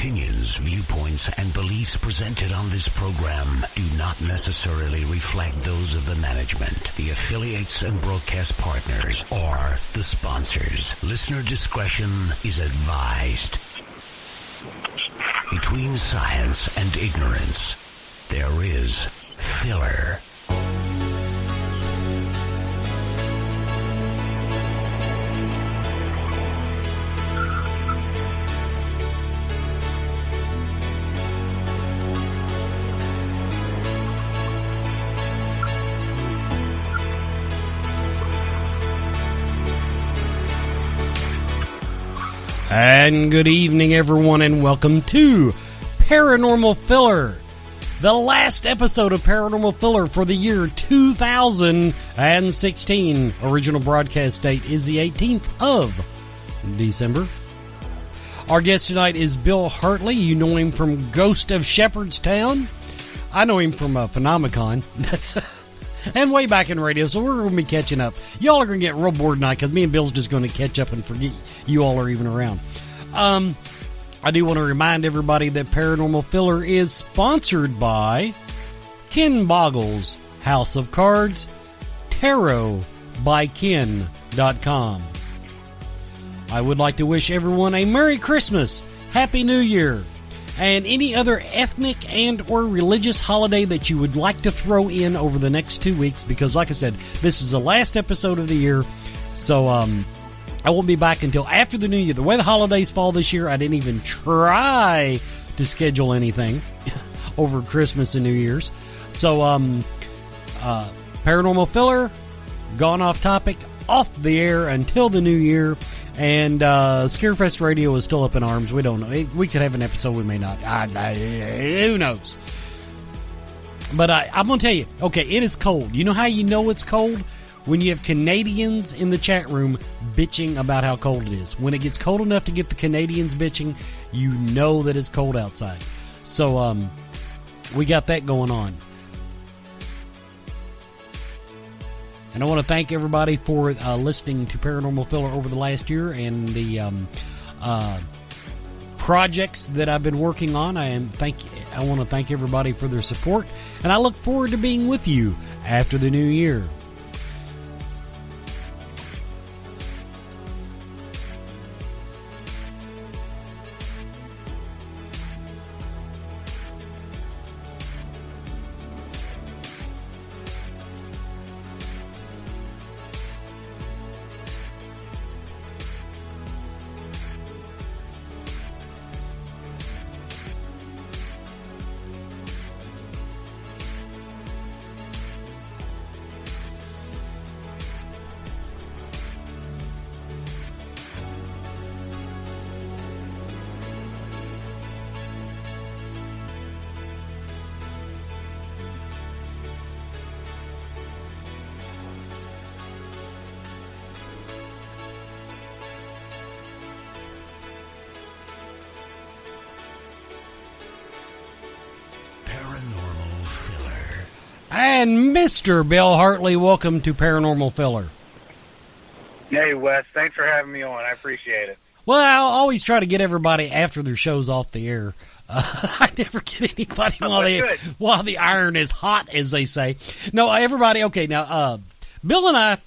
opinions, viewpoints, and beliefs presented on this program do not necessarily reflect those of the management, the affiliates and broadcast partners, or the sponsors. Listener discretion is advised. Between science and ignorance, there is filler. And good evening, everyone, and welcome to Paranormal Filler, the last episode of Paranormal Filler for the year 2016. Original broadcast date is the 18th of December. Our guest tonight is Bill Hartley. You know him from Ghost of Shepherdstown. I know him from Phenomenology. And way back in radio, so we're going to be catching up. Y'all are going to get real bored tonight because me and Bill's just going to catch up and forget you all are even around. I do want to remind everybody that Paranormal Filler is sponsored by Ken Boggles, House of Cards, tarotbyken.com. I would like to wish everyone a Merry Christmas, Happy New Year, and any other ethnic and or religious holiday that you would like to throw in over the next 2 weeks, because like I said, this is the last episode of the year, so I won't be back until after the new year. The way the holidays fall this year, I didn't even try to schedule anything over Christmas and New Year's. So Paranormal Filler, gone off topic, off the air until the new year. And Scarefest Radio is still up in arms. We don't know. We could have an episode, we may not. Who knows? But I'm going to tell you, okay, it is cold. You know how you know it's cold? When you have Canadians in the chat room bitching about how cold it is. When it gets cold enough to get the Canadians bitching, you know that it's cold outside. So we got that going on. And I want to thank everybody for listening to Paranormal Filler over the last year and the projects that I've been working on. I want to thank everybody for their support, and I look forward to being with you after the new year. And Mr. Bill Hartley, welcome to Paranormal Filler. Hey, Wes. Thanks for having me on. I appreciate it. Well, I always try to get everybody after their show's off the air. I never get anybody while the iron is hot, as they say. No, everybody, okay, now, Bill and I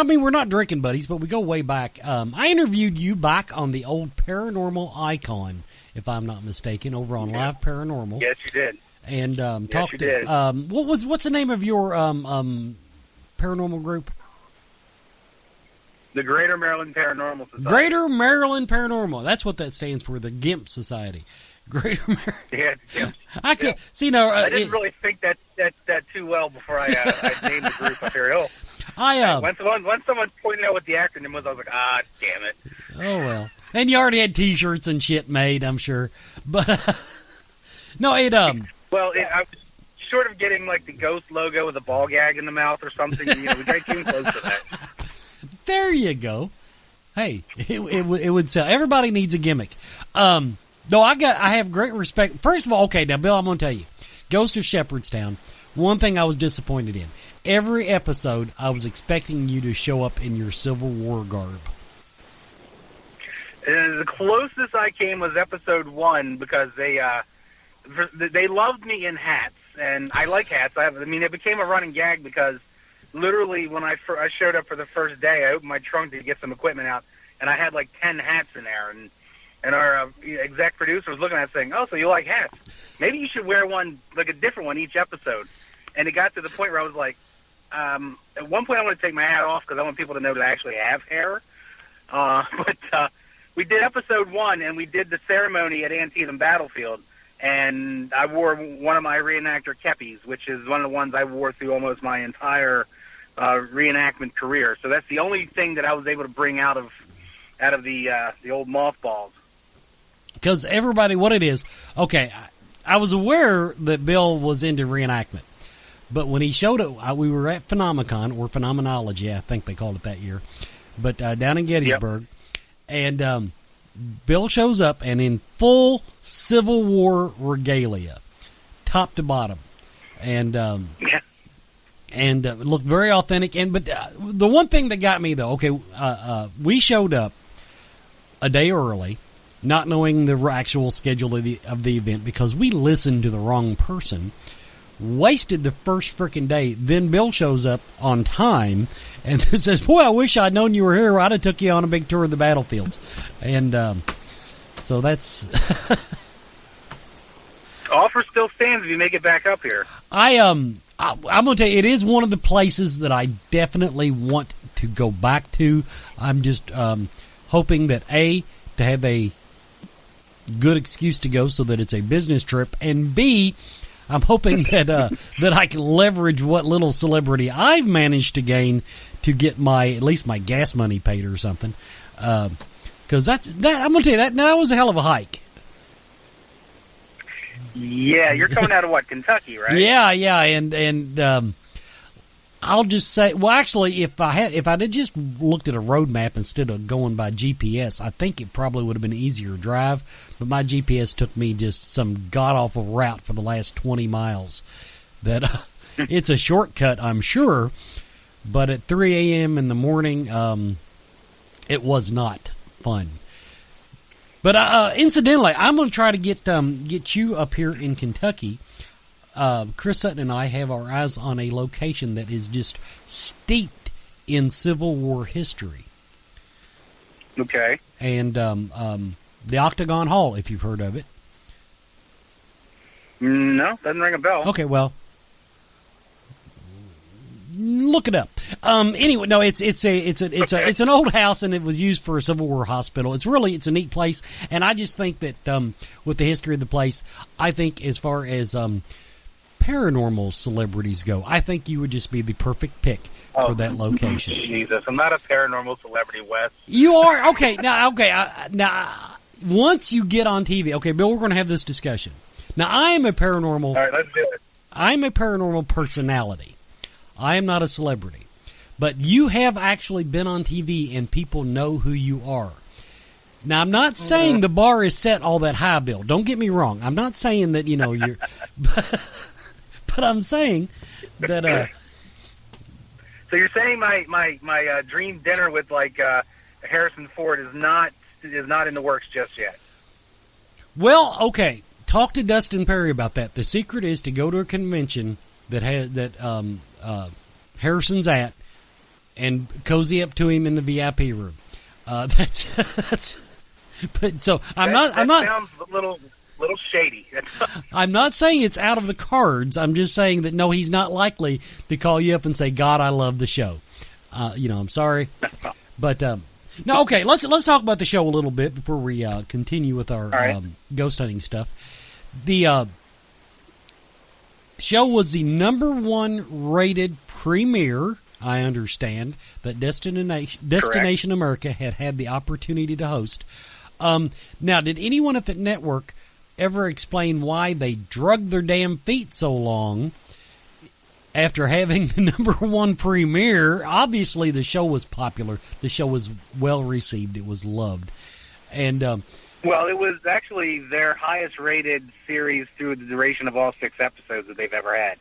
mean, we're not drinking buddies, but we go way back. I interviewed you back on the old Paranormal Icon, if I'm not mistaken, over on Live Paranormal. Yes, you did. And yes, you did. What's the name of your paranormal group? The Greater Maryland Paranormal Society. Greater Maryland Paranormal. That's what that stands for. The GIMP Society. Greater Maryland. Yeah, GIMP. I could see now. I didn't really think that too well before I named the group. I figured, once someone pointed out what the acronym was, I was like, damn it. Oh well. And you already had T-shirts and shit made, I'm sure. But no, it Well, I was sort of getting like the ghost logo with a ball gag in the mouth or something. And, we came close to that. There you go. Hey, it would sell. Everybody needs a gimmick. No, I have great respect. First of all, okay, now Bill, I'm going to tell you, Ghost of Shepherdstown. One thing I was disappointed in. Every episode, I was expecting you to show up in your Civil War garb. The closest I came was episode 1 because they loved me in hats, and I like hats. It became a running gag because literally when I showed up for the first day, I opened my trunk to get some equipment out, and I had like 10 hats in there, and our exec producer was looking at it saying, "Oh, so you like hats? Maybe you should wear one, like a different one each episode." And it got to the point where I was like, at one point I want to take my hat off because I want people to know that I actually have hair. But we did episode 1, and we did the ceremony at Antietam Battlefield, and I wore one of my reenactor kepis, which is one of the ones I wore through almost my entire reenactment career. So that's the only thing that I was able to bring out of the old mothballs. Because everybody, what it is, okay, I was aware that Bill was into reenactment, but when he showed it, we were at Phenomenon, or Phenomenology, I think they called it that year, but down in Gettysburg, and Bill shows up, and in full Civil War regalia, top to bottom, and looked very authentic. But the one thing that got me, though, okay, we showed up a day early, not knowing the actual schedule of the event because we listened to the wrong person, wasted the first freaking day. Then Bill shows up on time and says, "Boy, I wish I'd known you were here. I'd have took you on a big tour of the battlefields." And so that's... Offer still stands if you make it back up here. I'm going to tell you, it is one of the places that I definitely want to go back to. I'm just hoping that, A, to have a good excuse to go so that it's a business trip, and B, I'm hoping that that I can leverage what little celebrity I've managed to gain to get at least my gas money paid or something. Because I'm going to tell you, that was a hell of a hike. Yeah, you're coming out of what, Kentucky, right? Yeah, and I'll just say, well, actually, if I'd just looked at a road map instead of going by GPS, I think it probably would have been an easier drive. But my GPS took me just some god-awful route for the last 20 miles. That it's a shortcut, I'm sure, but at 3 a.m. in the morning, it was not fun. But incidentally, I'm going to try to get you up here in Kentucky. Chris Sutton and I have our eyes on a location that is just steeped in Civil War history. Okay. And the Octagon Hall, if you've heard of it. No, doesn't ring a bell. Okay, well, look it up. Anyway, no, it's an old house, and it was used for a Civil War hospital. It's a neat place, and I just think that with the history of the place, I think as far as paranormal celebrities go, I think you would just be the perfect pick for that location. Jesus, I'm not a paranormal celebrity, Wes. You are? Okay, now, once you get on TV, okay, Bill, we're going to have this discussion. Now, I am a paranormal... All right, let's do it. I'm a paranormal personality. I am not a celebrity. But you have actually been on TV, and people know who you are. Now, I'm not saying the bar is set all that high, Bill. Don't get me wrong. I'm not saying that, you're... But I'm saying that... So you're saying my dream dinner with, Harrison Ford is not in the works just yet? Well, okay. Talk to Dustin Perry about that. The secret is to go to a convention that Harrison's at and cozy up to him in the VIP room. That's. But so I'm not. Sounds a little shady. I'm not saying it's out of the cards. I'm just saying that no, he's not likely to call you up and say, "God, I love the show." I'm sorry, but no. Okay, let's talk about the show a little bit before we continue with our ghost hunting stuff. The show was the #1 rated premiere, I understand, that Destination America had the opportunity to host. Now, did anyone at the network ever explain why they drugged their damn feet so long after having the #1 premiere? Obviously, the show was popular. The show was well received. It was loved. And well, it was actually their highest-rated series through the duration of all 6 episodes that they've ever had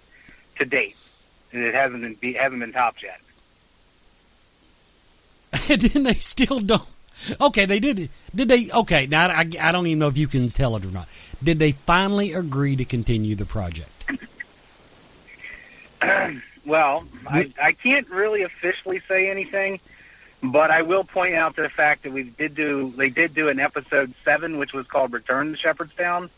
to date, and it hasn't been topped yet. And then they still don't. Okay, they did. Did they? Okay, now I don't even know if you can tell it or not. Did they finally agree to continue the project? Well, I can't really officially say anything, but I will point out the fact that they did do an episode 7, which was called Return to Shepherdstown,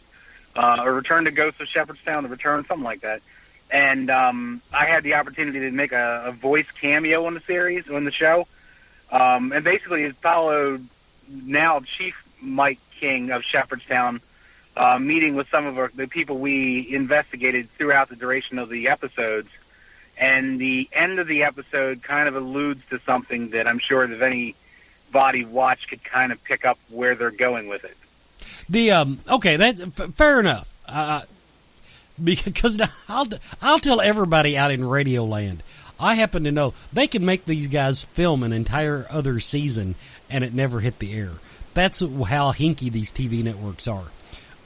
or Return to Ghosts of Shepherdstown, the Return, something like that. And I had the opportunity to make a voice cameo on the show. And basically it followed now Chief Mike King of Shepherdstown, meeting with some of the people we investigated throughout the duration of the episodes. And the end of the episode kind of alludes to something that I'm sure that if anybody watched could kind of pick up where they're going with it. Okay, that's fair enough. Because I'll tell everybody out in Radio Land, I happen to know they can make these guys film an entire other season and it never hit the air. That's how hinky these TV networks are.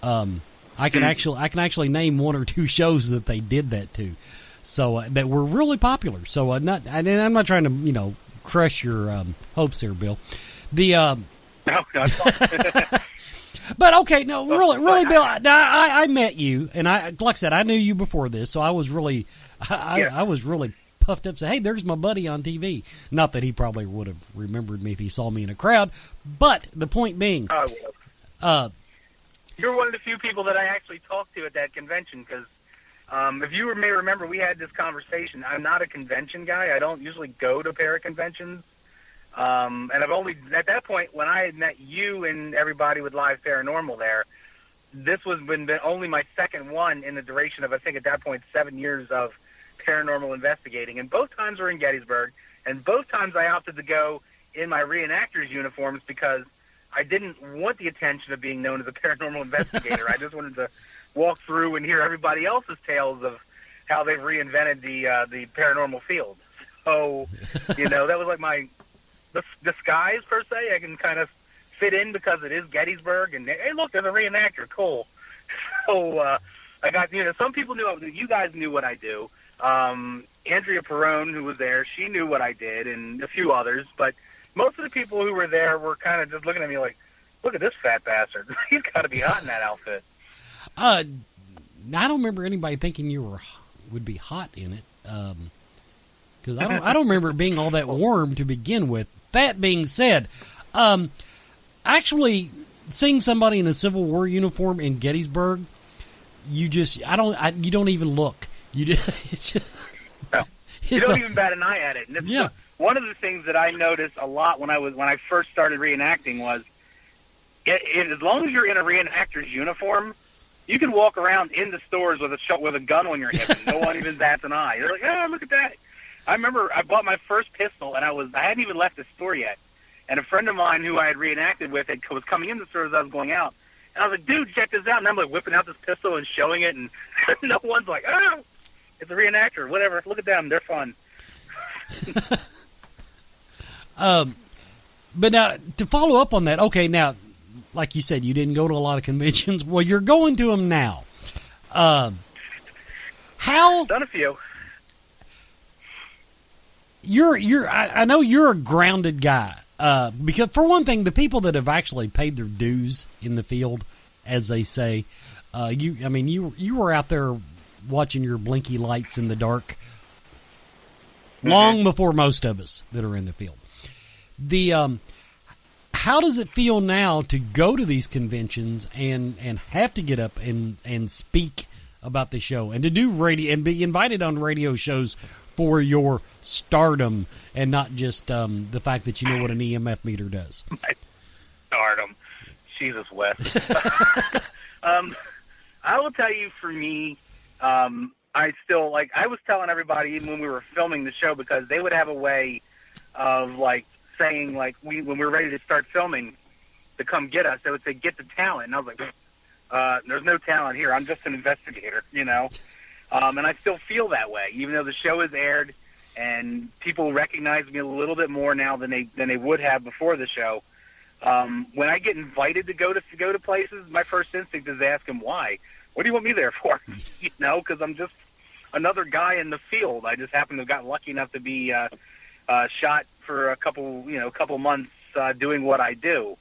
I can actually name 1 or 2 shows that they did that to, so that were really popular. So I'm not trying to crush your hopes here, Bill. No. But okay, no, really, Bill. I met you, and like I said, I knew you before this, so I was really, I was really puffed up. Say, hey, there's my buddy on TV. Not that he probably would have remembered me if he saw me in a crowd, but the point being, you're one of the few people that I actually talked to at that convention because if you may remember, we had this conversation. I'm not a convention guy. I don't usually go to para conventions. And I've only, at that point, when I had met you and everybody with Live Paranormal there, this was been only my second one in the duration of, I think at that point, 7 years of paranormal investigating. And both times were in Gettysburg, and both times I opted to go in my reenactors uniforms because I didn't want the attention of being known as a paranormal investigator. I just wanted to walk through and hear everybody else's tales of how they've reinvented the paranormal field. So, that was like my disguise, per se. I can kind of fit in because it is Gettysburg, and hey, look, there's a reenactor, cool. So I got, some people knew, you guys knew what I do. Andrea Perrone, who was there, she knew what I did, and a few others, but most of the people who were there were kind of just looking at me like, look at this fat bastard. He's got to be hot in that outfit. I don't remember anybody thinking you would be hot in it, because I don't remember it being all that warm to begin with. That being said, actually seeing somebody in a Civil War uniform in Gettysburg, you don't even look. You don't even bat an eye at it. And yeah. One of the things that I noticed a lot when I first started reenacting was, as long as you're in a reenactor's uniform, you can walk around in the stores with a gun on your hip, and no one even bats an eye. They're like, oh, look at that. I remember I bought my first pistol, and I hadn't even left the store yet. And a friend of mine who I had reenacted with was coming in the store as I was going out. And I was like, dude, check this out. And I'm like whipping out this pistol and showing it, and no one's like, oh, it's a reenactor, whatever. Look at them. They're fun. But now, to follow up on that, okay, now, like you said, you didn't go to a lot of conventions. Well, you're going to them now. How? Done a few. I know you're a grounded guy. Because for one thing, the people that have actually paid their dues in the field, as they say, you were out there watching your blinky lights in the dark long before most of us that are in the field. How does it feel now to go to these conventions and have to get up and speak about the show and to do radio and be invited on radio shows for your stardom and not just the fact that you know what an EMF meter does? My stardom. Jesus, Wes. I will tell you, for me, I still, I was telling everybody even when we were filming the show, because they would have a way of, saying, when we were ready to start filming to come get us, they would say, get the talent. And I was like, there's no talent here. I'm just an investigator, And I still feel that way, even though the show is aired and people recognize me a little bit more now than they would have before the show. When I get invited to go to places, my first instinct is to ask them why. What do you want me there for? Because I'm just another guy in the field. I just happen to have gotten lucky enough to be shot for a couple months doing what I do.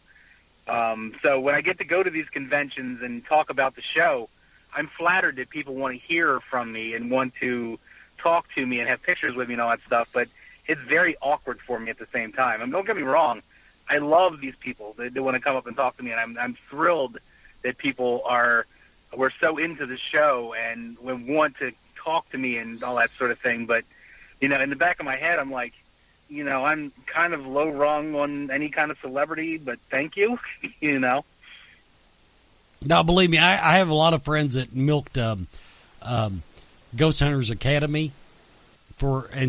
So when I get to go to these conventions and talk about the show, I'm flattered that people want to hear from me and want to talk to me and have pictures with me and all that stuff, but it's very awkward for me at the same time. And don't get me wrong, I love these people that want to come up and talk to me, and I'm thrilled that people we're so into the show and want to talk to me and all that sort of thing. But, in the back of my head, I'm like, I'm kind of low rung on any kind of celebrity, but thank you, Now, believe me, I have a lot of friends that milked Ghost Hunters Academy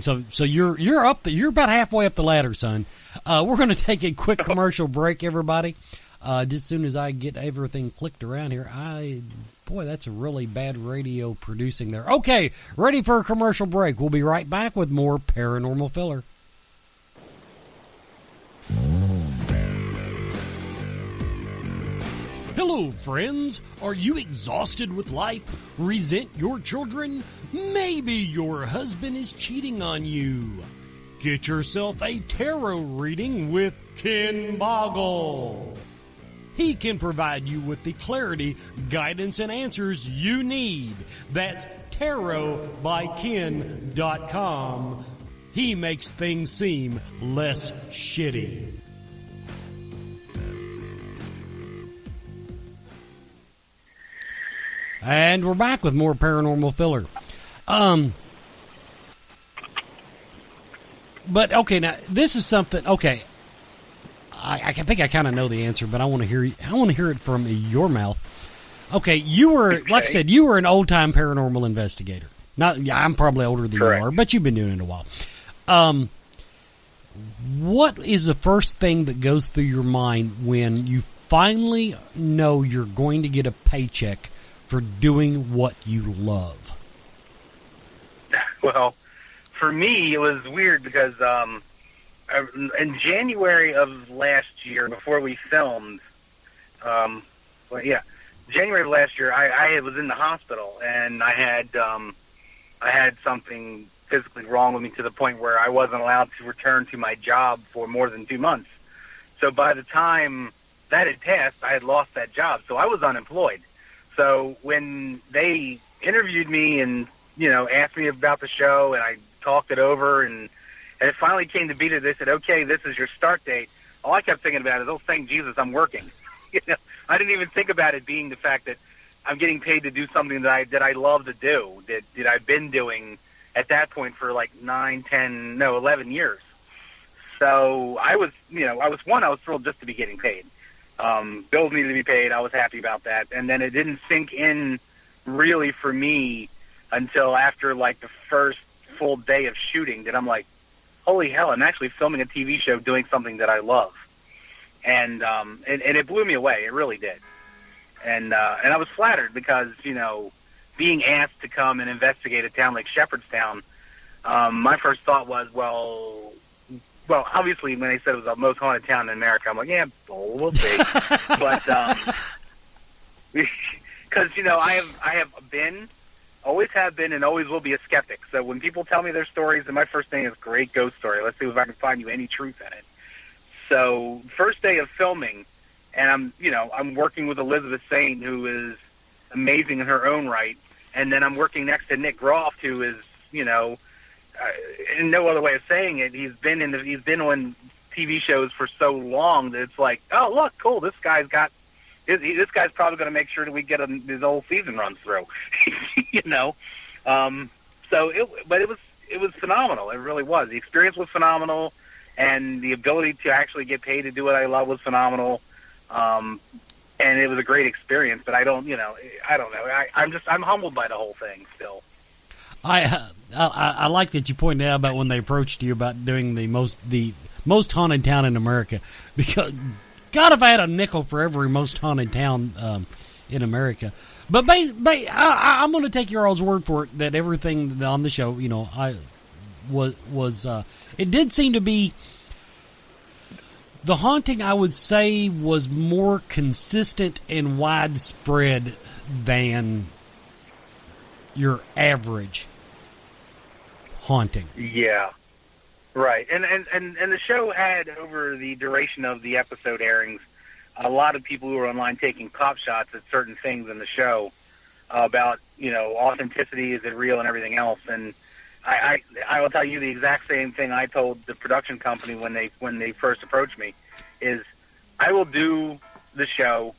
so you're up you're about halfway up the ladder, son. We're going to take a quick commercial break, everybody. Just as soon as I get everything clicked around here, boy, that's a really bad radio producing there. Okay, ready for a commercial break. We'll be right back with more Paranormal Filler. Hello, friends. Are you exhausted with life? Resent your children? Maybe your husband is cheating on you. Get yourself a tarot reading with Ken Boggle. He can provide you with the clarity, guidance, and answers you need. That's tarotbyken.com. He makes things seem less shitty. And we're back with more Paranormal Filler. But, okay, now, this is something, okay, I think I kind of know the answer, but I want to hear it from your mouth. Okay, like I said, you were an old-time paranormal investigator. I'm probably older than Correct. You are, but you've been doing it a while. What is the first thing that goes through your mind when you finally know you're going to get a paycheck for doing what you love? Well, for me, it was weird because in January of last year, before we filmed, January of last year, I was in the hospital, and I had something physically wrong with me to the point where I wasn't allowed to return to my job for more than 2 months. So by the time that had passed, I had lost that job, so I was unemployed. So when they interviewed me and, asked me about the show, and I talked it over, and it finally came to be that they said, okay, this is your start date, all I kept thinking about is, oh, thank Jesus, I'm working. I didn't even think about it being the fact that I'm getting paid to do something that I love to do, that I've been doing at that point for like 11 years. So I was thrilled just to be getting paid. Bills needed to be paid. I was happy about that. And then it didn't sink in really for me until after like the first full day of shooting that I'm like, holy hell, I'm actually filming a TV show doing something that I love. And it blew me away. It really did. And I was flattered because, being asked to come and investigate a town like Shepherdstown, my first thought was, well, obviously when they said it was the most haunted town in America, I'm like, yeah, we'll see. But because I always have been, and always will be a skeptic. So when people tell me their stories, then my first thing is, great ghost story. Let's see if I can find you any truth in it. So first day of filming, and I'm working with Elizabeth Saint, who is amazing in her own right, and then I'm working next to Nick Groff, who is, in no other way of saying it, he's been on TV shows for so long that it's like, oh, look, cool, this guy's probably going to make sure that we get his whole season runs through, So it was phenomenal. It really was. The experience was phenomenal, and the ability to actually get paid to do what I love was phenomenal. And it was a great experience, but I don't know. I'm humbled by the whole thing still. I like that you pointed out about when they approached you about doing the most haunted town in America, because God, if I had a nickel for every most haunted town in America. But I'm going to take your all's word for it that everything on the show, I was it did seem to be. The haunting, I would say, was more consistent and widespread than your average haunting. Yeah. Right, and the show had, over the duration of the episode airings, a lot of people who were online taking pop shots at certain things in the show about, authenticity, is it real, and everything else. And I will tell you the exact same thing I told the production company when they first approached me, is I will do the show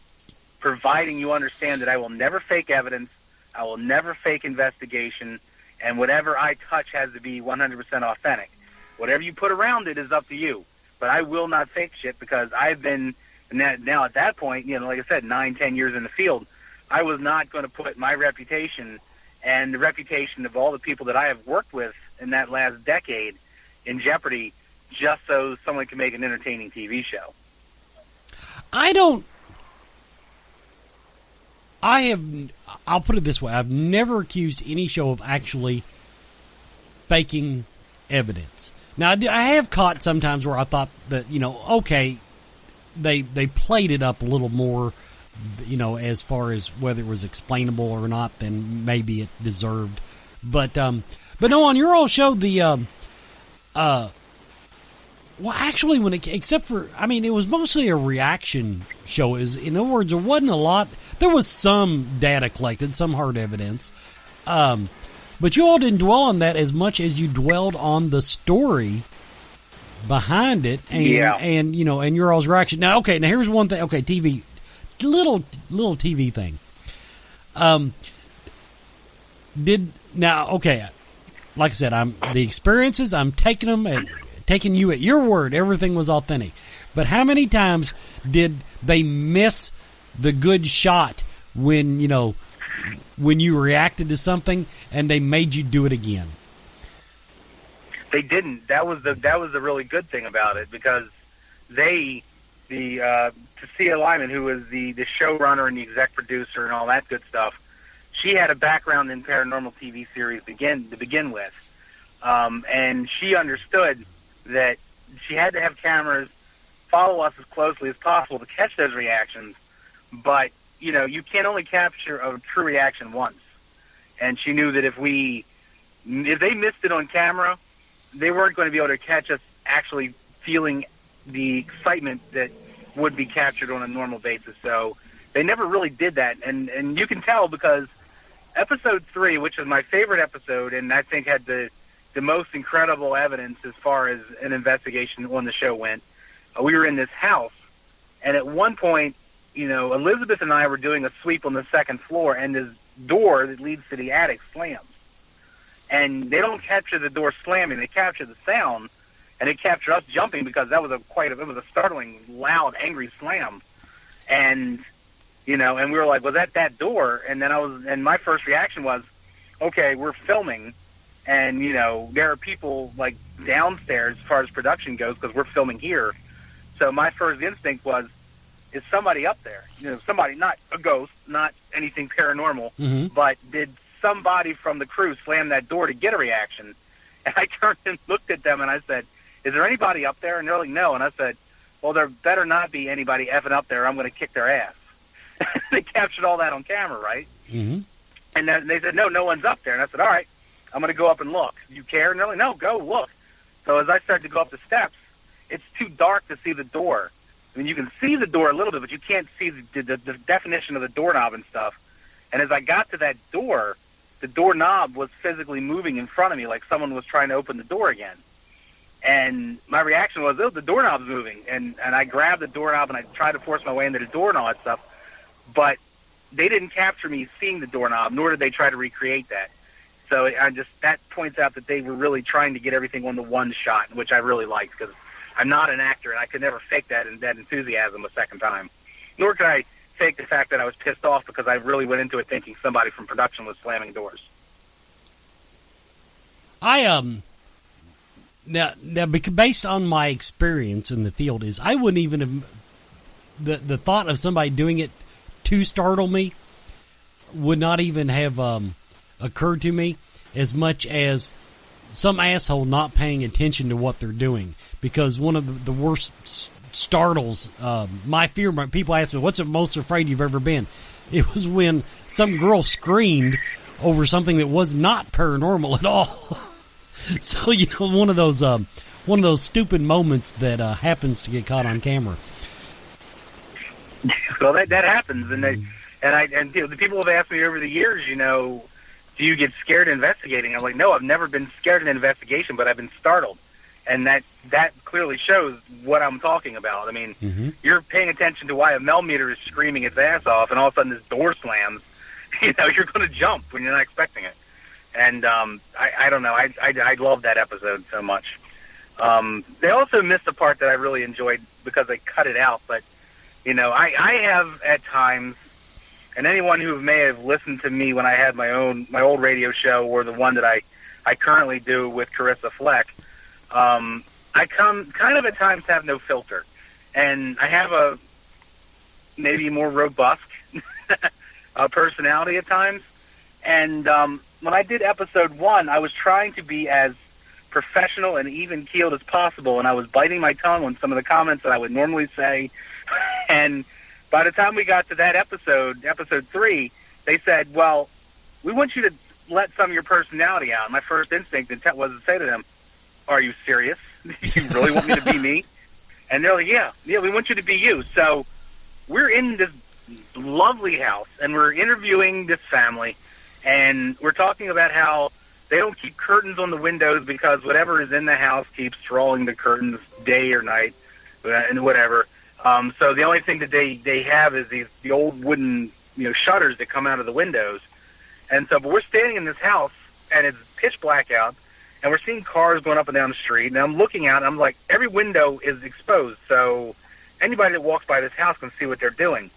providing you understand that I will never fake evidence, I will never fake investigation, and whatever I touch has to be 100% authentic. Whatever you put around it is up to you. But I will not fake shit, because I've been, now at that point, like I said, 9-10 years in the field, I was not going to put my reputation and the reputation of all the people that I have worked with in that last decade in jeopardy just so someone can make an entertaining TV show. I'll put it this way, I've never accused any show of actually faking evidence. Now, I have caught sometimes where I thought that, okay, they played it up a little more, as far as whether it was explainable or not than maybe it deserved. But no, on your old show, actually, it was mostly a reaction show. In other words, there wasn't a lot. There was some data collected, some hard evidence. But you all didn't dwell on that as much as you dwelled on the story behind it, and and your all's reaction. Now, here's one thing. Okay, TV, little TV thing. Like I said, the experiences. I'm taking you at your word. Everything was authentic. But how many times did they miss the good shot when you reacted to something and they made you do it again? They didn't. That was the really good thing about it, because Tasia Lyman, who was the showrunner and the exec producer and all that good stuff, she had a background in paranormal TV series to begin with, and she understood that she had to have cameras follow us as closely as possible to catch those reactions, but you can only capture a true reaction once. And she knew that if they missed it on camera, they weren't going to be able to catch us actually feeling the excitement that would be captured on a normal basis. So they never really did that. And you can tell, because episode 3, which is my favorite episode, and I think had the most incredible evidence as far as an investigation on the show went, we were in this house, and at one point, Elizabeth and I were doing a sweep on the second floor, and this door that leads to the attic slams. And they don't capture the door slamming; they capture the sound, and they capture us jumping, because that was it was a startling, loud, angry slam. And and we were like, "Was that door?" And then my first reaction was, "Okay, we're filming, and there are people like downstairs as far as production goes, because we're filming here." So my first instinct was, is somebody up there? Somebody, not a ghost, not anything paranormal, but did somebody from the crew slam that door to get a reaction? And I turned and looked at them and I said, "Is there anybody up there?" And they're like, "No." And I said, "Well, there better not be anybody effing up there. I'm going to kick their ass." They captured all that on camera, right? Mm-hmm. And then they said, no one's up there. And I said, "All right, I'm going to go up and look. You care?" And they're like, "No, go look." So as I started to go up the steps, it's too dark to see the door. I mean, you can see the door a little bit, but you can't see the definition of the doorknob and stuff. And as I got to that door, the doorknob was physically moving in front of me, like someone was trying to open the door again. And my reaction was, "Oh, the doorknob's moving." And I grabbed the doorknob and I tried to force my way into the door and all that stuff. But they didn't capture me seeing the doorknob, nor did they try to recreate that. So that points out that they were really trying to get everything on the one shot, which I really liked, because I'm not an actor, and I could never fake that enthusiasm a second time. Nor could I fake the fact that I was pissed off, because I really went into it thinking somebody from production was slamming doors. Now, based on my experience in the field, I wouldn't even have the thought of somebody doing it to startle me would not even have occurred to me, as much as some asshole not paying attention to what they're doing. Because one of the worst startles, my fear, when people ask me, "What's the most afraid you've ever been?" It was when some girl screamed over something that was not paranormal at all. So, one of those one of those stupid moments that happens to get caught on camera. Well, that happens, and the people have asked me over the years, do you get scared investigating? I'm like, no, I've never been scared in an investigation, but I've been startled, and that clearly shows what I'm talking about. I mean, you're paying attention to why a millimeter is screaming its ass off, and all of a sudden this door slams. You're going to jump when you're not expecting it. And I don't know. I love that episode so much. They also missed a part that I really enjoyed because they cut it out. But, I have at times, and anyone who may have listened to me when I had my old radio show or the one that I currently do with Carissa Fleck, I kind of at times have no filter. And I have a maybe more robust personality at times. And when I did episode 1, I was trying to be as professional and even-keeled as possible, and I was biting my tongue on some of the comments that I would normally say. And by the time we got to that episode 3, they said, well, we want you to let some of your personality out. My first instinct was to say to them, are you serious? You really want me to be me? And they're like, yeah, we want you to be you. So we're in this lovely house, and we're interviewing this family, and we're talking about how they don't keep curtains on the windows because whatever is in the house keeps drawing the curtains day or night and whatever. So the only thing that they have is the old wooden shutters that come out of the windows. And so, but we're standing in this house, and it's pitch black out, and we're seeing cars going up and down the street, and I'm looking out, and I'm like, every window is exposed, so anybody that walks by this house can see what they're doing.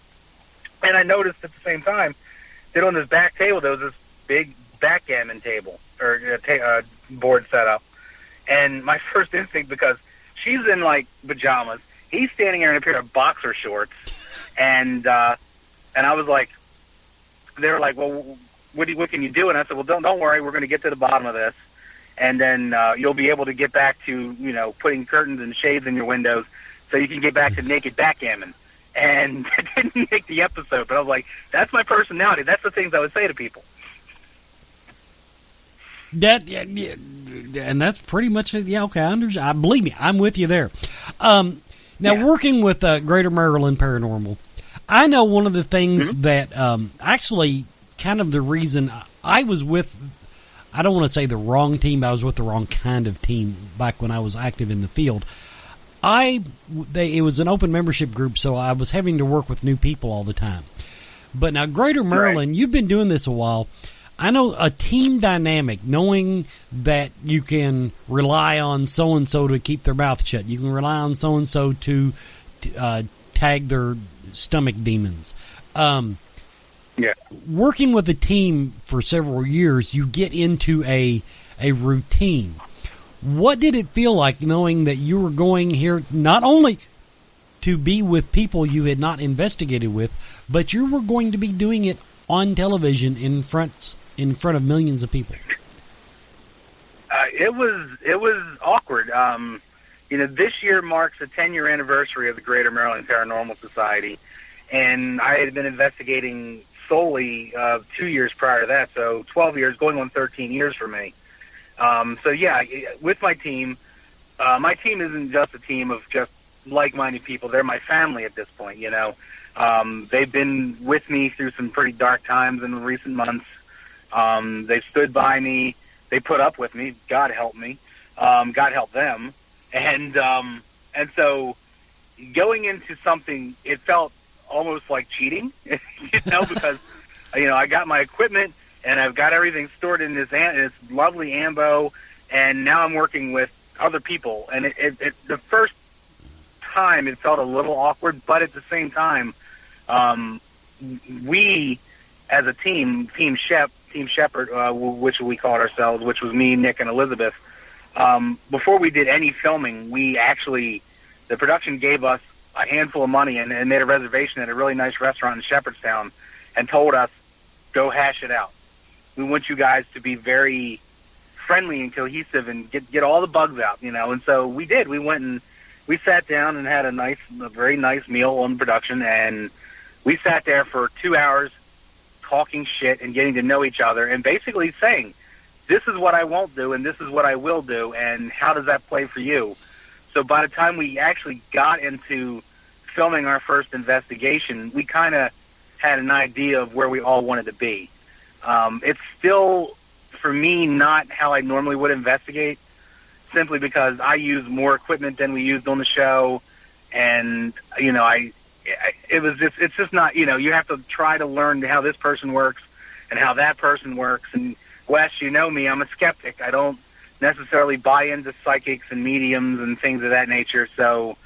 And I noticed at the same time that on this back table, there was this big backgammon table, or board set up. And my first instinct, because she's in, pajamas, he's standing there in a pair of boxer shorts, and I was like, they were like, well, what can you do? And I said, well, don't worry, we're going to get to the bottom of this, and then you'll be able to get back to, putting curtains and shades in your windows so you can get back to naked backgammon. And I didn't make the episode, but I was like, that's my personality. That's the things I would say to people. And that's pretty much it. Yeah, okay, I believe me, I'm with you there. Working with Greater Maryland Paranormal, I know one of the things that actually kind of the reason I was with, I don't want to say the wrong team, but I was with the wrong kind of team back when I was active in the field. It was an open membership group, so I was having to work with new people all the time. But now, Greater Maryland, You've been doing this a while. I know a team dynamic, knowing that you can rely on so-and-so to keep their mouth shut. You can rely on so-and-so to tag their stomach demons. Working with a team for several years, you get into a routine. What did it feel like knowing that you were going here not only to be with people you had not investigated with, but you were going to be doing it on television in front of millions of people? It was awkward. This year marks the 10-year anniversary of the Greater Maryland Paranormal Society, and I had been investigating solely 2 years prior to that, so 12 years, going on 13 years for me. With my team isn't just a team of just like-minded people. They're my family at this point, They've been with me through some pretty dark times in recent months. They've stood by me. They put up with me. God help me. God help them. And so going into something, it felt almost like cheating, because, I got my equipment, and I've got everything stored in this lovely ambo, and now I'm working with other people. And the first time it felt a little awkward, but at the same time, we as a team Shepherd, which we called ourselves, which was me, Nick, and Elizabeth, before we did any filming, the production gave us a handful of money and made a reservation at a really nice restaurant in Shepherdstown and told us, go hash it out. We want you guys to be very friendly and cohesive and get all the bugs out, And so we did. We went and we sat down and had a very nice meal on production, and we sat there for 2 hours talking shit and getting to know each other and basically saying, this is what I won't do and this is what I will do, and how does that play for you? So by the time we actually got into filming our first investigation, we kind of had an idea of where we all wanted to be. It's still, for me, not how I normally would investigate, simply because I use more equipment than we used on the show, and, you know, it's just not, you know, you have to try to learn how this person works and how that person works. And Wes, you know me, I'm a skeptic. I don't necessarily buy into psychics and mediums and things of that nature. So,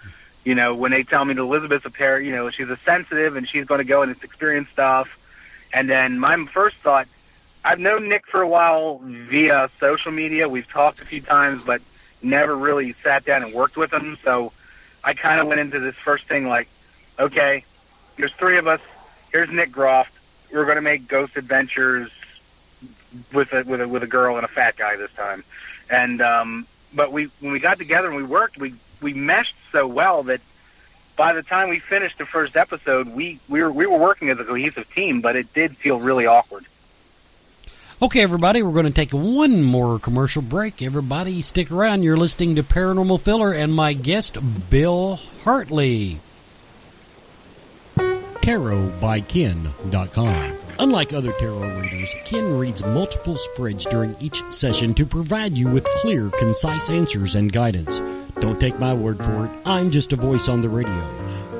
you know, when they tell me that Elizabeth's a pair, you know, she's a sensitive and she's going to go and experience stuff. And then my first thought, I've known Nick for a while via social media. We've talked a few times, but never really sat down and worked with him. So I kind of went into this first thing like, okay, there's three of us. Here's Nick Groff. We're going to make ghost adventures with a girl and a fat guy this time. And but when we got together and we worked, we meshed so well that by the time we finished the first episode, we were working as a cohesive team, but it did feel really awkward. Okay, everybody, we're going to take one more commercial break. Everybody, stick around. You're listening to Paranormal Filler and my guest, Bill Hartley. TarotByKen.com. Unlike other tarot readers, Ken reads multiple spreads during each session to provide you with clear, concise answers and guidance. Don't take my word for it. I'm just a voice on the radio.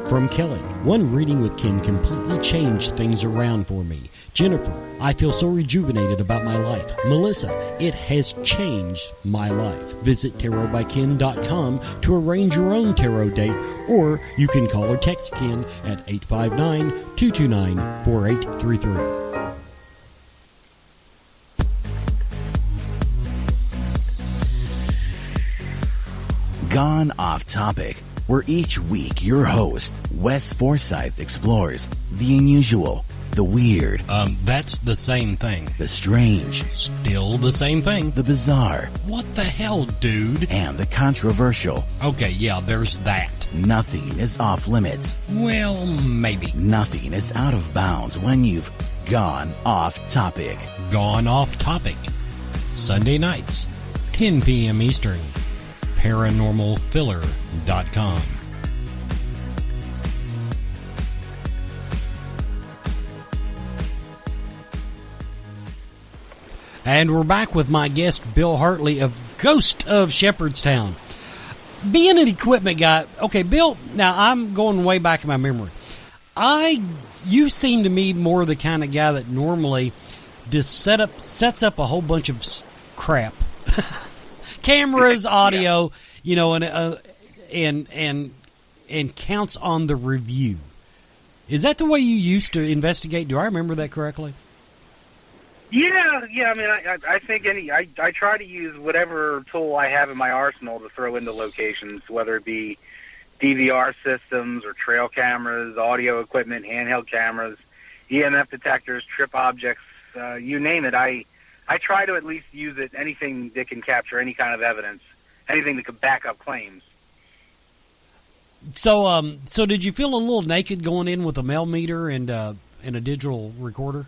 From Kelly, one reading with Ken completely changed things around for me. Jennifer, I feel so rejuvenated about my life. Melissa, it has changed my life. Visit TarotByKen.com to arrange your own tarot date, or you can call or text Ken at 859-229-4833. Gone Off Topic, where each week your host, Wes Forsythe, explores the unusual, the weird. That's the same thing. The strange. Still the same thing. The bizarre. What the hell, dude? And the controversial. Okay, yeah, there's that. Nothing is off limits. Well, maybe. Nothing is out of bounds when you've gone off topic. Gone Off Topic. Sunday nights, 10 p.m. Eastern. ParanormalFiller.com. And we're back with my guest, Bill Hartley of Ghost of Shepherdstown. Being an equipment guy, okay, Bill, now I'm going way back in my memory. You seem to me more the kind of guy that normally just sets up a whole bunch of crap. Cameras, audio, yeah. You know, and counts on the review. Is that the way you used to investigate? Do I remember that correctly? Yeah. I mean, I think I try to use whatever tool I have in my arsenal to throw into locations, whether it be DVR systems or trail cameras, audio equipment, handheld cameras, EMF detectors, trip objects, you name it. I try to at least use it, anything that can capture any kind of evidence, anything that could back up claims. So did you feel a little naked going in with a mail meter and a digital recorder?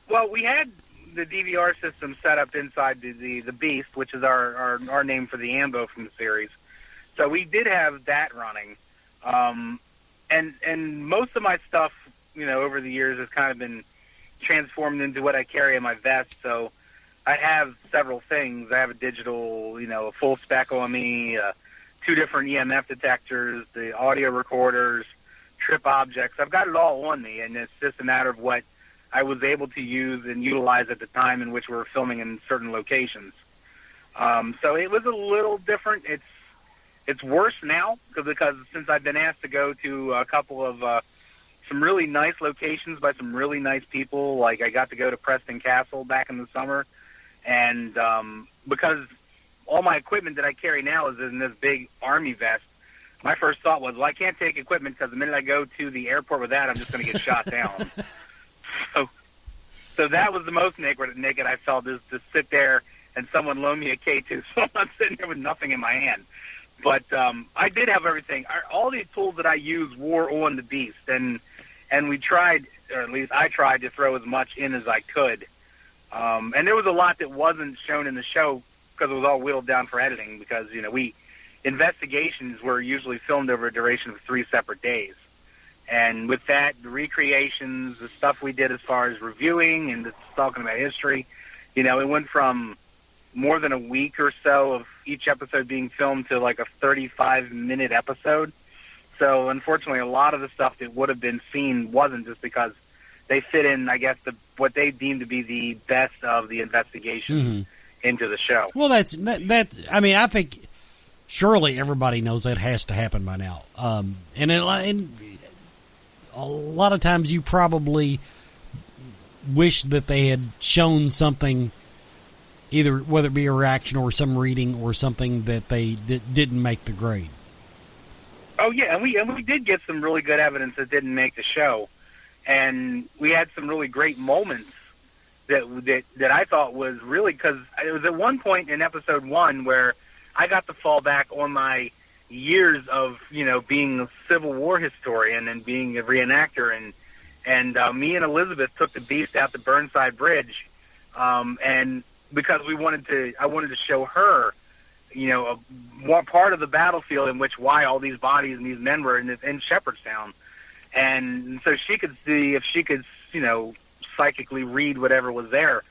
Well, we had the DVR system set up inside the Beast, which is our name for the Ambo from the series. So we did have that running. And most of my stuff, you know, over the years has kind of been transformed into what I carry in my vest. So I have several things. I have a digital, you know, a full spec on me, 2 different EMF detectors, the audio recorders, trip objects. I've got it all on me, and it's just a matter of what I was able to use and utilize at the time in which we were filming in certain locations. So it was a little different. It's worse now because since I've been asked to go to a couple of some really nice locations by some really nice people, like I got to go to Preston Castle back in the summer, and because all my equipment that I carry now is in this big army vest, my first thought was, well, I can't take equipment because the minute I go to the airport with that, I'm just going to get shot down. So that was the most naked I felt, is to sit there and someone loan me a K2, so I'm not sitting there with nothing in my hand. But I did have everything. All these tools that I used were on the Beast, and we tried, or at least I tried, to throw as much in as I could. And there was a lot that wasn't shown in the show because it was all whittled down for editing because, investigations were usually filmed over a duration of 3 separate days. And with that, the recreations, the stuff we did as far as reviewing and just talking about history, it went from more than a week or so of each episode being filmed to like a 35-minute episode. So unfortunately, a lot of the stuff that would have been seen wasn't, just because they fit in, I guess, what they deemed to be the best of the investigation into the show. Well, that's. I mean, I think surely everybody knows that has to happen by now. And a lot of times you probably wish that they had shown something, either whether it be a reaction or some reading or something that didn't make the grade. Oh yeah, and we did get some really good evidence that didn't make the show, and we had some really great moments that I thought was really, because it was at one point in episode 1 where I got to fall back on my years of being a Civil War historian and being a reenactor, and me and Elizabeth took the beast out to Burnside Bridge, and because I wanted to show her one part of the battlefield in which why all these bodies and these men were in Shepherdstown, and so she could see if she could psychically read whatever was there.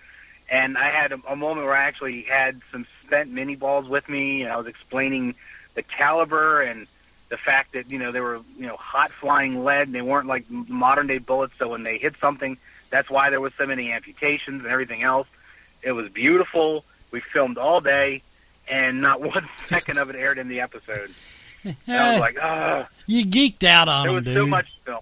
And I had a moment where I actually had some spent mini balls with me, and I was explaining the caliber and the fact that they were hot flying lead, and they weren't like modern day bullets, so when they hit something, that's why there was so many amputations and everything else. It was beautiful. We filmed all day, and not one second of it aired in the episode. And I was like, you geeked out on them, dude. There was so much film.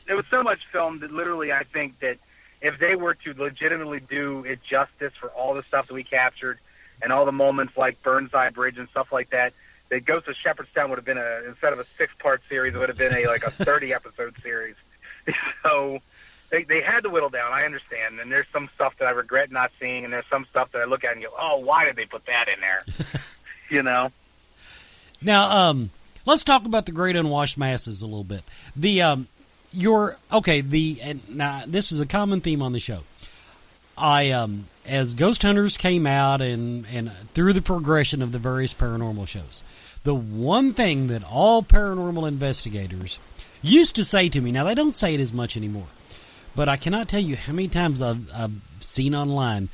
There was so much film that literally I think that if they were to legitimately do it justice for all the stuff that we captured and all the moments like Burnside Bridge and stuff like that, the Ghost of Shepherdstown would have been instead of a 6-part series, it would have been a 30-episode series. So they had to whittle down, I understand, and there's some stuff that I regret not seeing, and there's some stuff that I look at and go, oh, why did they put that in there? Now, let's talk about the Great Unwashed Masses a little bit. Now this is a common theme on the show. As Ghost Hunters came out and through the progression of the various paranormal shows, the one thing that all paranormal investigators used to say to me, now they don't say it as much anymore, but I cannot tell you how many times I've seen online,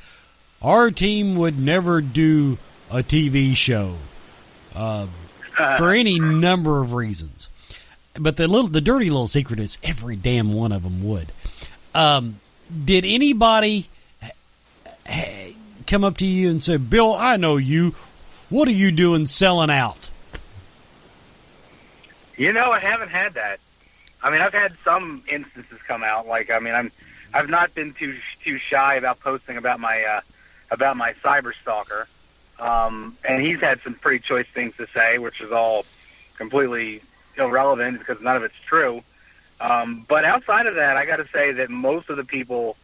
our team would never do a TV show for any number of reasons. But the dirty little secret is every damn one of them would. Did anybody come up to you and say, Bill, I know you. What are you doing selling out? I haven't had that. I mean, I've had some instances come out. I've not been too shy about posting about my cyber stalker, and he's had some pretty choice things to say, which is all completely irrelevant because none of it's true. But outside of that, I got to say that most of the people,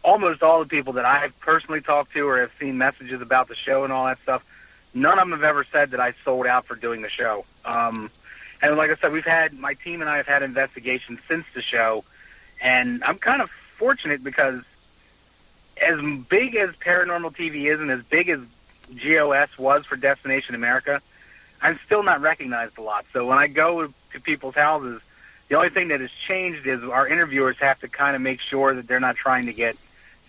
almost all the people that I've personally talked to or have seen messages about the show and all that stuff, none of them have ever said that I sold out for doing the show. And like I said, my team and I have had investigations since the show, and I'm kind of fortunate because as big as Paranormal TV is and as big as GOS was for Destination America, I'm still not recognized a lot. So when I go to people's houses, the only thing that has changed is our interviewers have to kind of make sure that they're not trying to get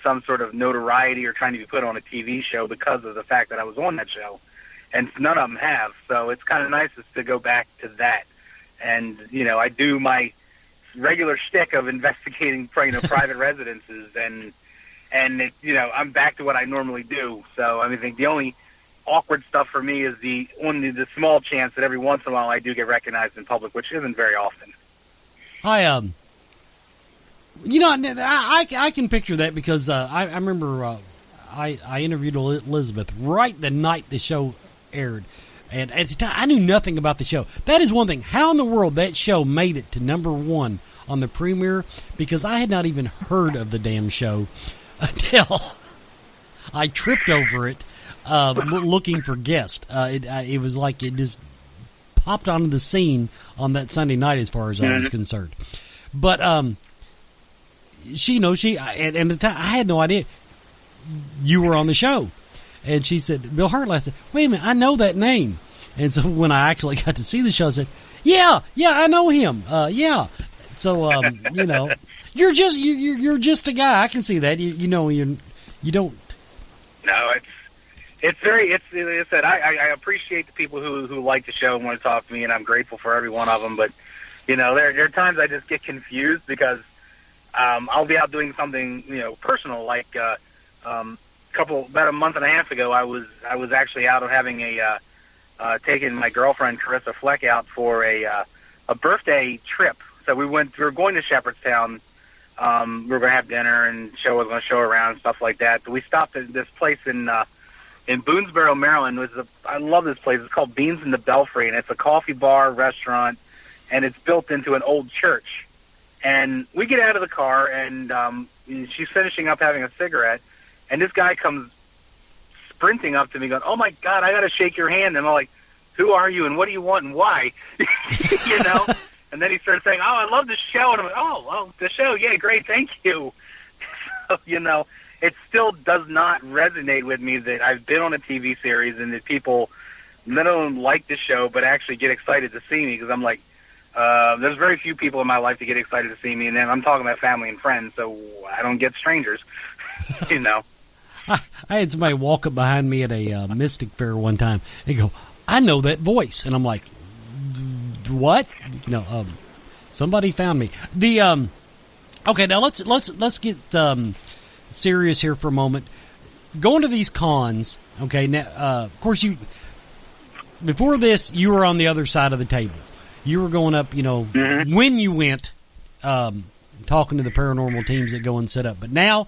some sort of notoriety or trying to be put on a TV show because of the fact that I was on that show. And none of them have. So it's kind of nice to go back to that. And, I do my regular shtick of investigating, private residences. And I'm back to what I normally do. So, I think the only awkward stuff for me is the small chance that every once in a while I do get recognized in public, which isn't very often. I can picture that because I remember I interviewed Elizabeth right the night the show aired, and at the time I knew nothing about the show. That is one thing. How in the world that show made it to #1 on the premiere? Because I had not even heard of the damn show until I tripped over it looking for guests. It was like it just popped onto the scene on that Sunday night as far as I was concerned. But at the time, I had no idea you were on the show. And she said, Bill Hartley. I said, wait a minute, I know that name. And so when I actually got to see the show, I said, yeah, I know him. Yeah. So, you're just a guy. I can see that. You don't. No, it's like I said, I appreciate the people who like the show and want to talk to me, and I'm grateful for every one of them. But, there are times I just get confused because I'll be out doing something, personal, like about a month and a half ago, I was actually out having taking my girlfriend Carissa Fleck out for a birthday trip. So we were going to Shepherdstown. We were going to have dinner and was going to show around and stuff like that. But we stopped at this place in Boonesboro, Maryland. I love this place. It's called Beans in the Belfry, and it's a coffee bar restaurant, and it's built into an old church. And we get out of the car, and she's finishing up having a cigarette, and this guy comes sprinting up to me going, oh, my God, I got to shake your hand. And I'm like, who are you, and what do you want, and why? And then he started saying, oh, I love the show. And I'm like, oh, the show, yeah, great, thank you. So, it still does not resonate with me that I've been on a TV series and that people not only like the show but actually get excited to see me, because I'm like, there's very few people in my life that get excited to see me, and then I'm talking about family and friends, so I don't get strangers, I had somebody walk up behind me at a Mystic Fair one time. They go, I know that voice. And I'm like, what? Somebody found me. Okay, now let's get serious here for a moment. Going to these cons, okay, now, of course, before this, you were on the other side of the table. You were going up, mm-hmm. when you went, talking to the paranormal teams that go and set up. But now,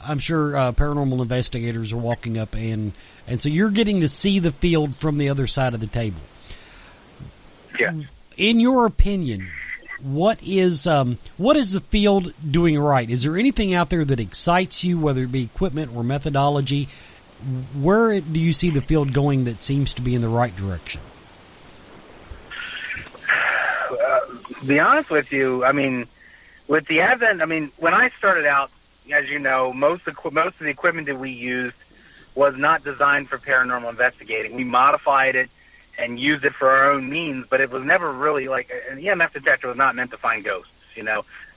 I'm sure paranormal investigators are walking up, and so you're getting to see the field from the other side of the table. Yeah. In your opinion, what is the field doing right? Is there anything out there that excites you, whether it be equipment or methodology? Where do you see the field going that seems to be in the right direction? To be honest with you, with the advent, when I started out, as you know, most of the equipment that we used was not designed for paranormal investigating. We modified it and used it for our own means, but it was never really like an EMF detector was not meant to find ghosts.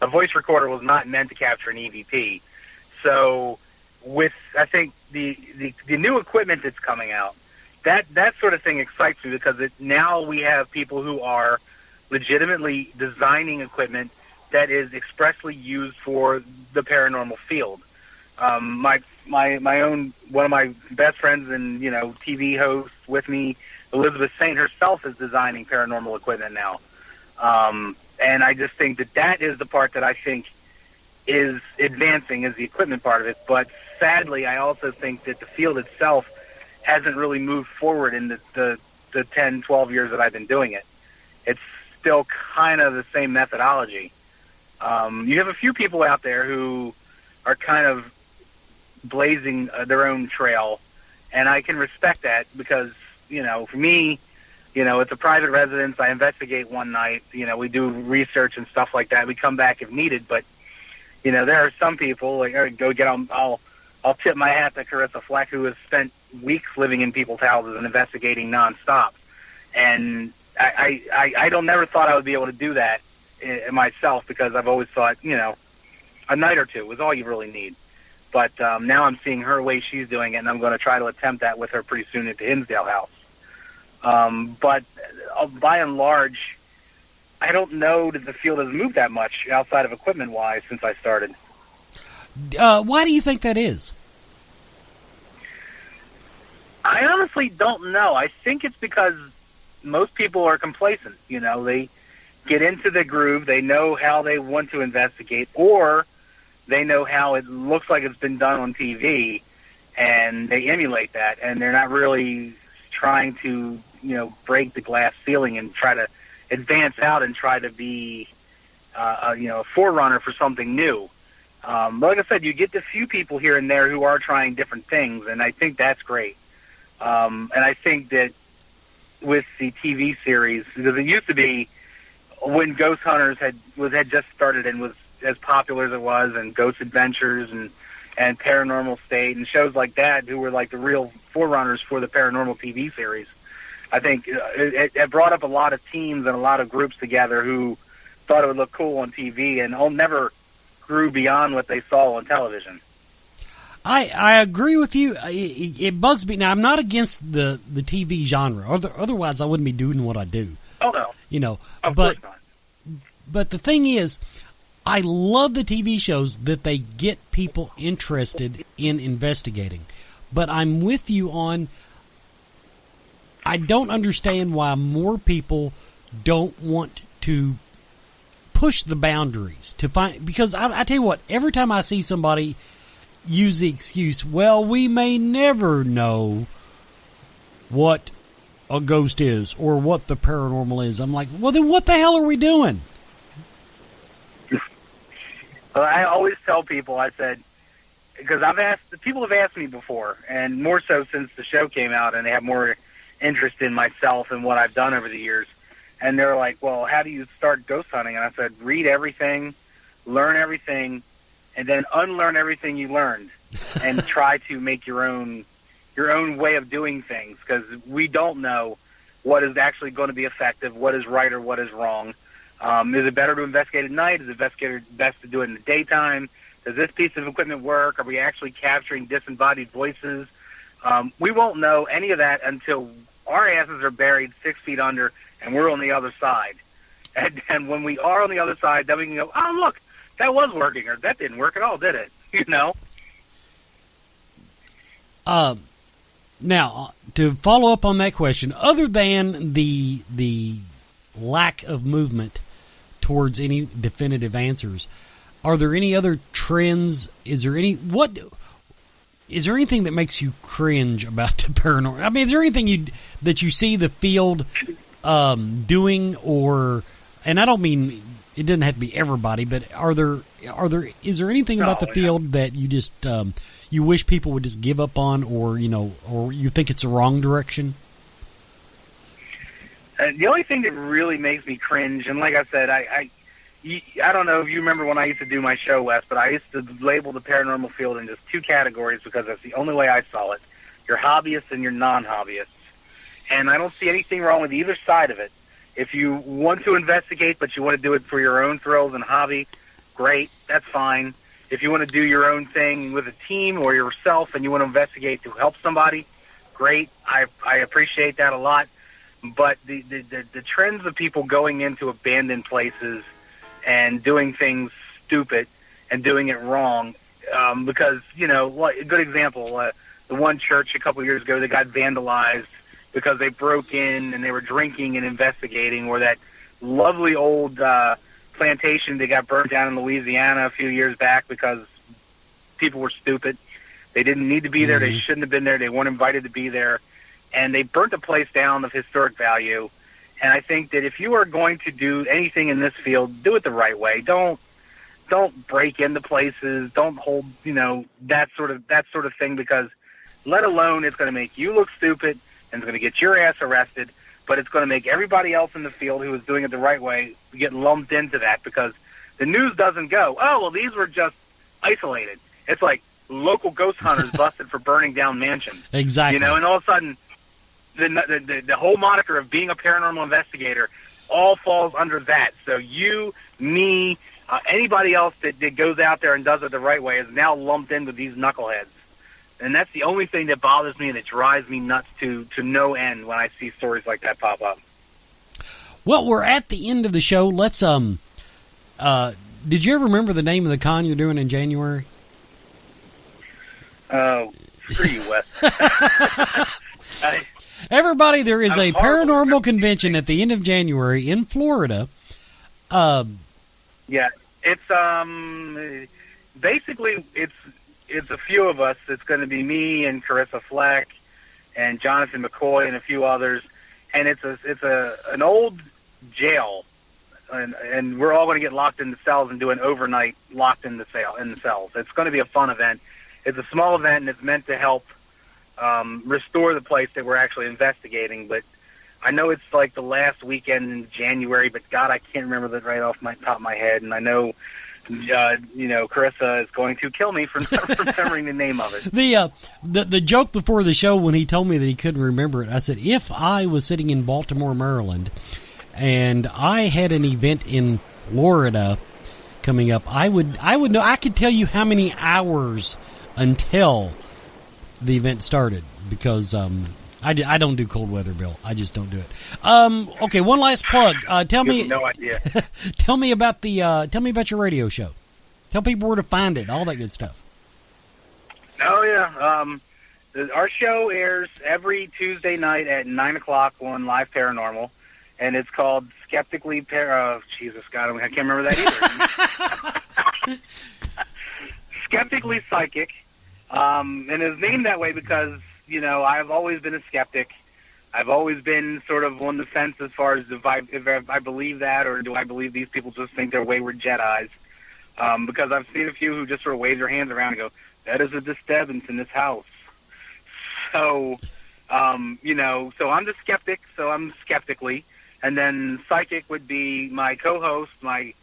A voice recorder was not meant to capture an EVP. So, with I think the new equipment that's coming out, that sort of thing excites me, because now we have people who are legitimately designing equipment that is expressly used for the paranormal field. My own, one of my best friends and TV hosts with me, Elizabeth Saint herself, is designing paranormal equipment now, and I just think that is the part that I think is advancing, is the equipment part of it. But sadly, I also think that the field itself hasn't really moved forward in the 10, 12 years that I've been doing it. It's still kind of the same methodology. You have a few people out there who are kind of blazing their own trail, and I can respect that, because, for me, it's a private residence. I investigate one night. We do research and stuff like that. We come back if needed, but, there are some people, like, I'll tip my hat to Carissa Fleck, who has spent weeks living in people's houses and investigating nonstop. And I don't never thought I would be able to do that myself, because I've always thought, a night or two was all you really need. But now I'm seeing her way she's doing it, and I'm going to try to attempt that with her pretty soon at the Hinsdale house. But by and large, I don't know that the field has moved that much outside of equipment-wise since I started. Why do you think that is? I honestly don't know. I think it's because most people are complacent. They get into the groove. They know how they want to investigate, or they know how it looks like it's been done on TV, and they emulate that, and they're not really trying to, break the glass ceiling and try to advance out and try to be, a forerunner for something new. But like I said, you get the few people here and there who are trying different things, and I think that's great. And I think that with the TV series, because it used to be when Ghost Hunters had just started and was as popular as it was, and Ghost Adventures and Paranormal State and shows like that, who were like the real forerunners for the paranormal TV series. I think it brought up a lot of teams and a lot of groups together who thought it would look cool on TV, and all never grew beyond what they saw on television. I agree with you. It bugs me. Now, I'm not against the TV genre. Otherwise, I wouldn't be doing what I do. Oh, no. You know, of course not. But the thing is, I love the TV shows that they get people interested in investigating. But I'm with you on, I don't understand why more people don't want to push the boundaries to find, because I tell you what, every time I see somebody use the excuse, well, we may never know what a ghost is or what the paranormal is, I'm like, well, then what the hell are we doing? Well, I always tell people, I said, because people have asked me before, and more so since the show came out, and they have more interest in myself and what I've done over the years. And they're like, well, how do you start ghost hunting? And I said, read everything, learn everything, and then unlearn everything you learned, and try to make your own way of doing things, because we don't know what is actually going to be effective, what is right or what is wrong. Is it better to investigate at night? Is it best to do it in the daytime? Does this piece of equipment work? Are we actually capturing disembodied voices? We won't know any of that until our asses are buried 6 feet under and we're on the other side. And when we are on the other side, then we can go, oh, look, that was working, or that didn't work at all, did it? You know? Now, to follow up on that question, other than the lack of movement towards any definitive answers, are there any other trends? Is there anything that makes you cringe about the paranormal? I mean, is there anything that you see the field doing, or, and I don't mean it doesn't have to be everybody, but is there anything about the field that you just you wish people would just give up on, or you think it's the wrong direction? The only thing that really makes me cringe, and like I said, I don't know if you remember when I used to do my show, Wes, but I used to label the paranormal field in just two categories because that's the only way I saw it: your hobbyists and your non-hobbyists. And I don't see anything wrong with either side of it. If you want to investigate, but you want to do it for your own thrills and hobby, great, that's fine. If you want to do your own thing with a team or yourself and you want to investigate to help somebody, great. I appreciate that a lot. But the trends of people going into abandoned places and doing things stupid and doing it wrong, because, a good example, the one church a couple of years ago that got vandalized because they broke in and they were drinking and investigating, or that lovely old plantation that got burned down in Louisiana a few years back because people were stupid. They didn't need to be there. They shouldn't have been there. They weren't invited to be there. And they burnt the place down of historic value. And I think that if you are going to do anything in this field, do it the right way. Don't break into places. Don't hold, that sort of thing, because let alone it's going to make you look stupid and it's going to get your ass arrested, but it's going to make everybody else in the field who is doing it the right way get lumped into that, because the news doesn't go, oh, well, these were just isolated. It's like local ghost hunters busted for burning down mansions. Exactly. And all of a sudden, the whole moniker of being a paranormal investigator all falls under that. So you, me, anybody else that goes out there and does it the right way is now lumped in with these knuckleheads. And that's the only thing that bothers me and that drives me nuts to no end when I see stories like that pop up. Well, we're at the end of the show. Let's did you ever remember the name of the con you're doing in January? Oh, screw you, Wes. Everybody, there is a paranormal convention at the end of January in Florida. Yeah, it's basically it's a few of us. It's going to be me and Carissa Fleck and Jonathan McCoy and a few others, and it's an old jail, and we're all going to get locked in the cells and do an overnight locked in the cells. It's going to be a fun event. It's a small event, and it's meant to help restore the place that we're actually investigating. But I know it's like the last weekend in January, but God, I can't remember that right off my top of my head. And I know Carissa is going to kill me for not remembering the name of it. The joke before the show when he told me that he couldn't remember it, I said, if I was sitting in Baltimore, Maryland, and I had an event in Florida coming up, I would know. I could tell you how many hours until the event started because I don't do cold weather, Bill. I just don't do it. Okay, one last plug. Tell me. No idea. Tell me about your radio show. Tell people where to find it. All that good stuff. Oh yeah. Our show airs every Tuesday night at 9:00 on Live Paranormal, and it's called Skeptically Jesus God, I can't remember that either. Skeptically Psychic, and it's named that way because I've always been a skeptic. I've always been sort of on the fence as far as if I believe that or do I believe these people just think they're wayward Jedis. Because I've seen a few who just sort of wave their hands around and go, that is a disturbance in this house. So, so I'm the skeptic, so I'm skeptically. And then psychic would be my co-host, my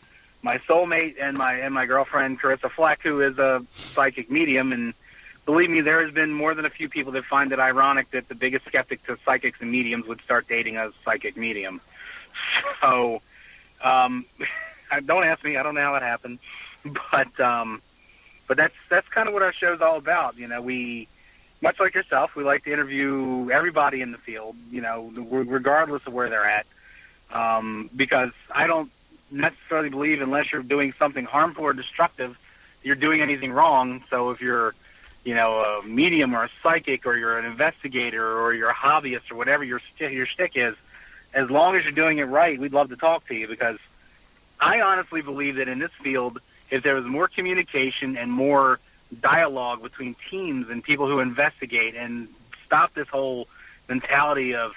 soulmate, and my girlfriend, Carissa Fleck, who is a psychic medium. And believe me, there has been more than a few people that find it ironic that the biggest skeptic to psychics and mediums would start dating a psychic medium. So, don't ask me. I don't know how it happened. But that's kind of what our show's all about. We, much like yourself, we like to interview everybody in the field, regardless of where they're at. Because I don't necessarily believe unless you're doing something harmful or destructive, you're doing anything wrong. So if you're, a medium or a psychic or you're an investigator or you're a hobbyist or whatever your shtick is, as long as you're doing it right, we'd love to talk to you because I honestly believe that in this field, if there was more communication and more dialogue between teams and people who investigate and stop this whole mentality of,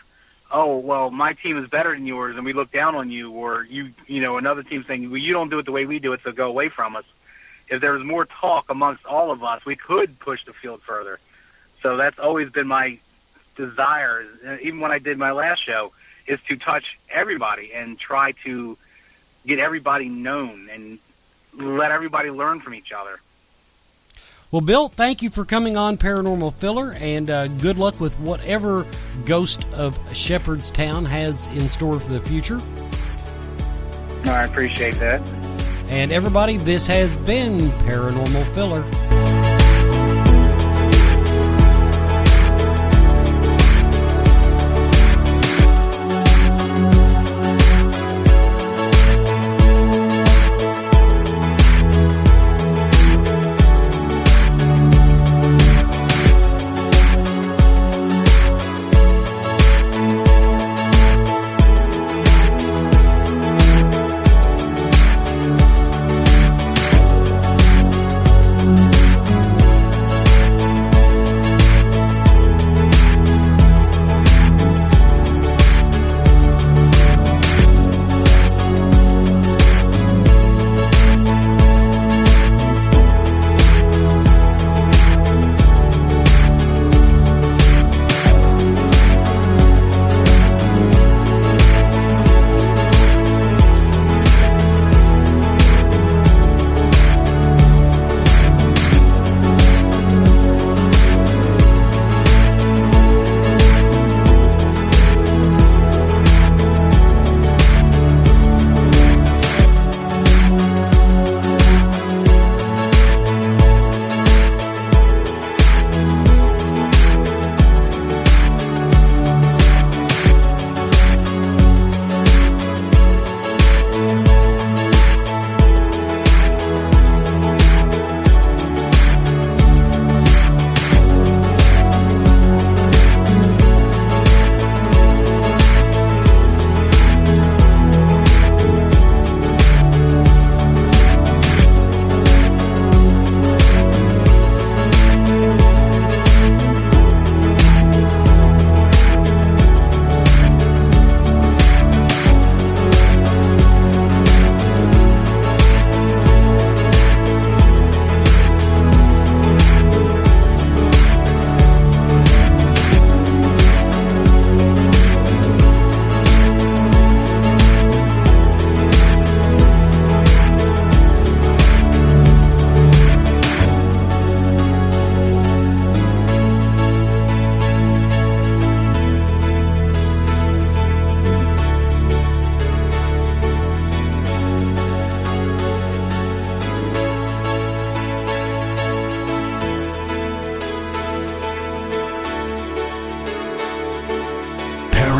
oh, well, my team is better than yours and we look down on you, or another team saying, well, you don't do it the way we do it, so go away from us. If there was more talk amongst all of us, we could push the field further. So that's always been my desire, even when I did my last show, is to touch everybody and try to get everybody known and let everybody learn from each other. Well, Bill, thank you for coming on Paranormal Filler, and good luck with whatever Ghost of Shepherdstown has in store for the future. I appreciate that. And everybody, this has been Paranormal Filler.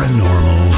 Paranormal